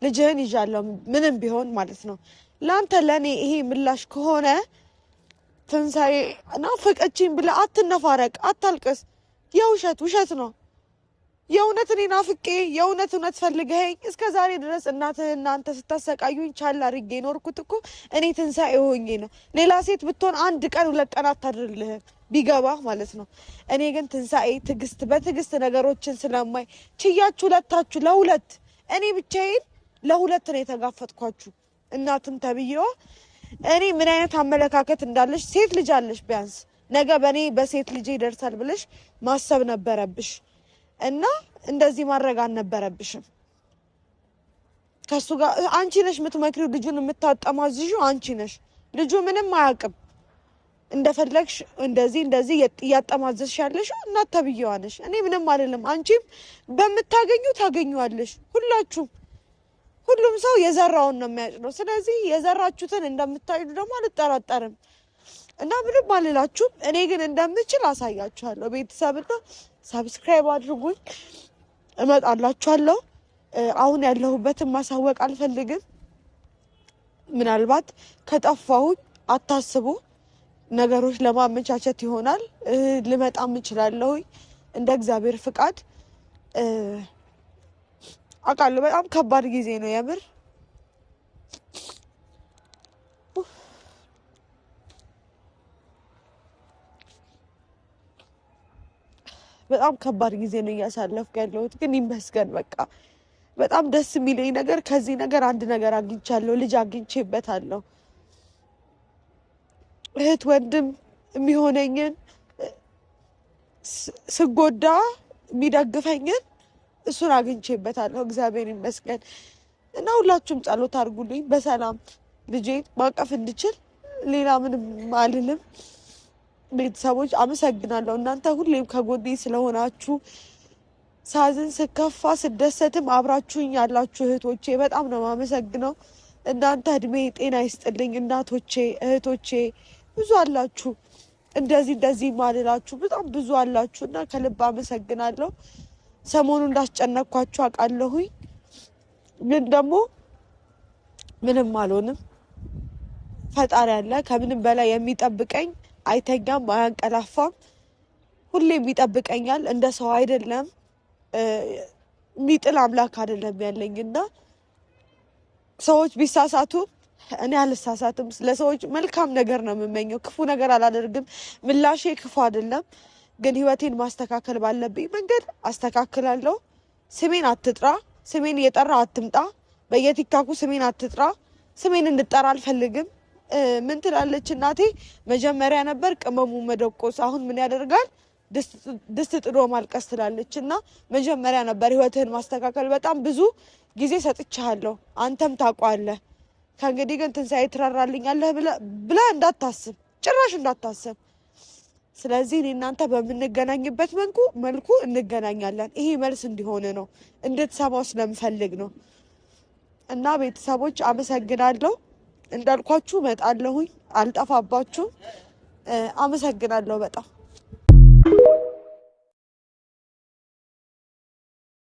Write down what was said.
ልጅህን ይዣለሁ ምንም ቢሆን ማለት ነው። ላንተ ለኔ ይሄ ምላሽ ከሆነ ትንሳኤ ናፈቀችኝ ብለህ አትነፋረቅ፣ አታልቅስ። የውሸት ውሸት ነው። የእውነት እኔ ናፍቄ የእውነት ፈልገኸኝ እስከ ዛሬ ድረስ እናትህና አንተ ስታሰቃዩኝ ቻል አድርጌ ኖርኩት እኮ እኔ ትንሳኤ ሆኜ ነው። ሌላ ሴት ብትሆን 1 ቀን 2 ቀን አታድርልህም ቢገባህ ማለት ነው። እኔ ግን ትንሳኤ በትዕግስት ነገሮችን ስለማይ ችያችሁ ሁለታችሁ ለሁለት እኔ ብቻዬን ለሁለት ነው የተጋፈጥኳችሁ። እናትም ተብዬዋ እኔ ምን አይነት አመለካከት እንዳለሽ ሴት ልጅ አለሽ፣ ቢያንስ ነገ በእኔ በሴት ልጅ ይደርሳል ብለሽ ማሰብ ነበረብሽ እና እንደዚህ ማድረግ አልነበረብሽም። ከሱ ጋር አንቺ ነሽ የምትመክሪው፣ ልጁን የምታጠማዝዡ አንቺ ነሽ። ልጁ ምንም አያውቅም። እንደፈለግሽ እንደዚህ እያጠማዘዝሽ ያለሽ እናት ተብዬዋ ነሽ። እኔ ምንም አይደለም። አንቺም በምታገኙ ታገኙዋለሽ። ሁሉም ሰው የዘራውን ነው የሚያጭደው። ስለዚህ የዘራችሁትን እንደምታጭዱ ደግሞ አልጠራጠርም እና ምንም አልላችሁም። እኔ ግን እንደምችል አሳያችኋለሁ። ቤተሰብና ሰብስክራይብ አድርጉኝ፣ እመጣላችኋለሁ። አሁን ያለሁበትን ማሳወቅ አልፈልግም። ምናልባት ከጠፋሁኝ አታስቡ። ነገሮች ለማመቻቸት ይሆናል። ልመጣም እችላለሁ እንደ እግዚአብሔር ፍቃድ። አውቃለሁ በጣም ከባድ ጊዜ ነው የምር። በጣም ከባድ ጊዜ ነው እያሳለፍኩ ያለሁት፣ ግን ይመስገን። በቃ በጣም ደስ የሚለኝ ነገር ከዚህ ነገር አንድ ነገር አግኝቻለሁ። ልጅ አግኝቼበታለሁ። እህት ወንድም የሚሆነኝን ስጎዳ የሚደግፈኝን እሱን አግኝቼበታለሁ። እግዚአብሔር ይመስገን እና ሁላችሁም ጸሎት አድርጉልኝ በሰላም ልጄን ማቀፍ እንድችል። ሌላ ምንም አልልም። ቤተሰቦች አመሰግናለሁ። እናንተ ሁሌም ከጎኔ ስለሆናችሁ፣ ሳዝን፣ ስከፋ፣ ስደሰትም አብራችሁኝ ያላችሁ እህቶቼ በጣም ነው የማመሰግነው። እናንተ እድሜ ጤና ይስጥልኝ። እናቶቼ፣ እህቶቼ ብዙ አላችሁ። እንደዚህ ማልላችሁ በጣም ብዙ አላችሁ እና ከልብ አመሰግናለሁ። ሰሞኑ እንዳስጨነቅኳችሁ አውቃለሁኝ፣ ግን ደግሞ ምንም አልሆንም። ፈጣሪ አለ ከምንም በላይ የሚጠብቀኝ። አይተኛም፣ አያንቀላፋም። ሁሌም ይጠብቀኛል። እንደ ሰው አይደለም፣ የሚጥል አምላክ አይደለም ያለኝና ሰዎች ቢሳሳቱ እኔ አልሳሳትም። ለሰዎች መልካም ነገር ነው የምመኘው። ክፉ ነገር አላደርግም። ምላሼ ክፉ አይደለም፣ ግን ህይወቴን ማስተካከል ባለብኝ መንገድ አስተካክላለሁ። ስሜን አትጥራ፣ ስሜን እየጠራ አትምጣ። በየቲክታኩ ስሜን አትጥራ። ስሜን እንድጠራ አልፈልግም። ምን ትላለች እናቴ? መጀመሪያ ነበር ቅመሙ መደቆስ፣ አሁን ምን ያደርጋል ድስት ጥዶ ማልቀስ ትላለች። እና መጀመሪያ ነበር ህይወትህን ማስተካከል። በጣም ብዙ ጊዜ ሰጥቻለሁ፣ አንተም ታውቀዋለህ። ከእንግዲህ ግን ትንሣኤ ትራራልኛለህ ብላ እንዳታስብ፣ ጭራሽ እንዳታስብ። ስለዚህ እኔ እናንተ በምንገናኝበት መልኩ እንገናኛለን። ይሄ መልስ እንዲሆን ነው፣ እንድትሰማው ስለምፈልግ ነው። እና ቤተሰቦች አመሰግናለሁ። እንዳልኳችሁ እመጣለሁኝ፣ አልጠፋባችሁም። አመሰግናለሁ በጣም።